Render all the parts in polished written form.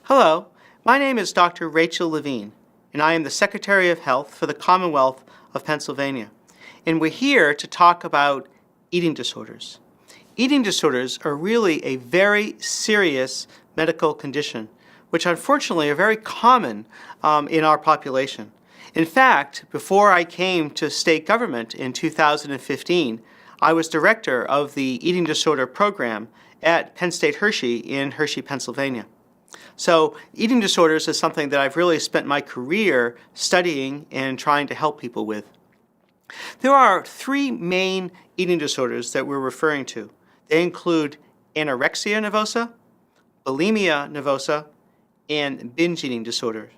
Hello, my name is Dr. Rachel Levine, and I am the Secretary of Health for the Commonwealth of Pennsylvania. And we're here to talk about eating disorders. Eating disorders are really a very serious medical condition, which unfortunately are very common in our population. In fact, before I came to state government in 2015, I was director of the eating disorder program at Penn State Hershey in Hershey, Pennsylvania. So eating disorders is something that I've really spent my career studying and trying to help people with. There are three main eating disorders that we're referring to. They include anorexia nervosa, bulimia nervosa, and binge eating disorders.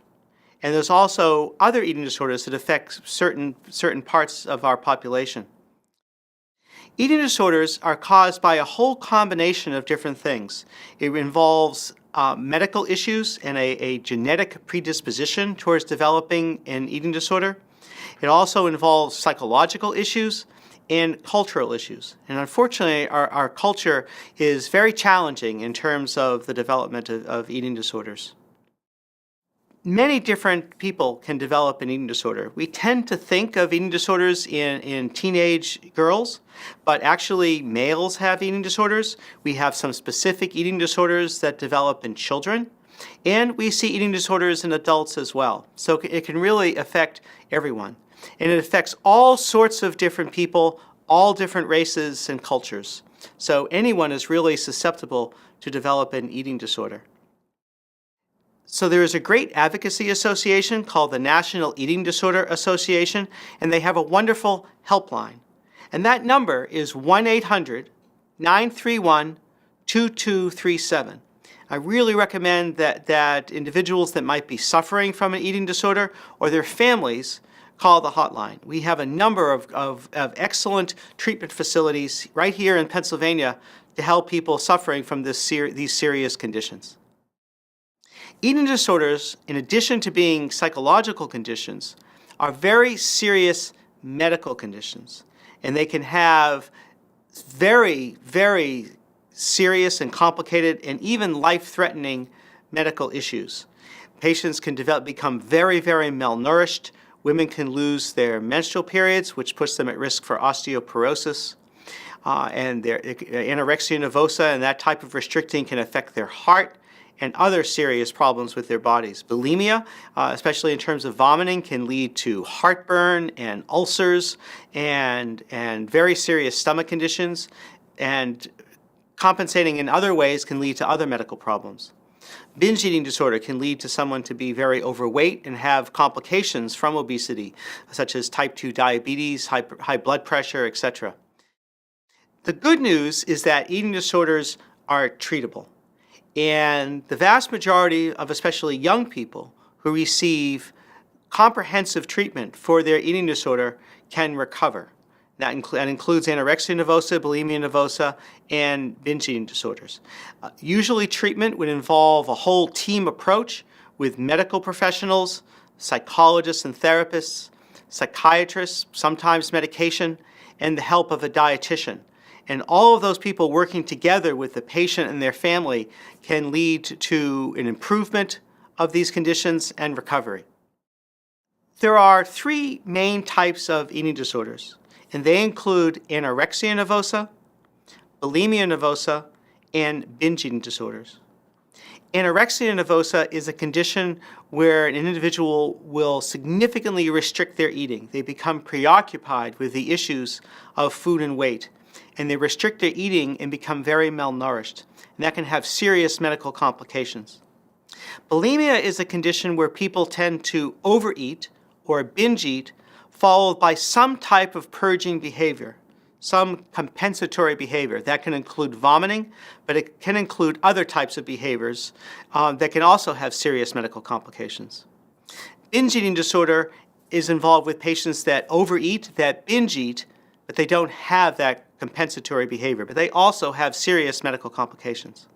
And there's also other eating disorders that affect certain parts of our population. Eating disorders are caused by a whole combination of different things. It involves medical issues and a genetic predisposition towards developing an eating disorder. It also involves psychological issues and cultural issues. And unfortunately, our culture is very challenging in terms of the development of eating disorders. Many different people can develop an eating disorder. We tend to think of eating disorders in teenage girls, but actually males have eating disorders. We have some specific eating disorders that develop in children, and we see eating disorders in adults as well. So it can really affect everyone. And it affects all sorts of different people, all different races and cultures. So anyone is really susceptible to develop an eating disorder. So there is a great advocacy association called the National Eating Disorder Association, and they have a wonderful helpline. And that number is 1-800-931-2237. I really recommend that individuals that might be suffering from an eating disorder or their families call the hotline. We have a number of excellent treatment facilities right here in Pennsylvania to help people suffering from these serious conditions. Eating disorders, in addition to being psychological conditions, are very serious medical conditions, and they can have very, very serious and complicated and even life-threatening medical issues. Patients can become very, very malnourished. Women can lose their menstrual periods, which puts them at risk for osteoporosis. And their anorexia nervosa and that type of restricting can affect their heart and other serious problems with their bodies. Bulimia, especially in terms of vomiting, can lead to heartburn and ulcers and very serious stomach conditions, and compensating in other ways can lead to other medical problems. Binge eating disorder can lead to someone to be very overweight and have complications from obesity, such as type 2 diabetes, high blood pressure, etc. The good news is that eating disorders are treatable. And the vast majority of especially young people who receive comprehensive treatment for their eating disorder can recover. That includes anorexia nervosa, bulimia nervosa, and binge eating disorders. Usually treatment would involve a whole team approach with medical professionals, psychologists and therapists, psychiatrists, sometimes medication, and the help of a dietitian. And all of those people working together with the patient and their family can lead to an improvement of these conditions and recovery. There are three main types of eating disorders, and they include anorexia nervosa, bulimia nervosa, and binge eating disorders. Anorexia nervosa is a condition where an individual will significantly restrict their eating. They become preoccupied with the issues of food and weight, and they restrict their eating and become very malnourished. And that can have serious medical complications. Bulimia is a condition where people tend to overeat or binge eat, followed by some type of purging behavior, some compensatory behavior. That can include vomiting, but it can include other types of behaviors that can also have serious medical complications. Binge eating disorder is involved with patients that overeat, that binge eat, but they don't have that compensatory behavior, but they also have serious medical complications.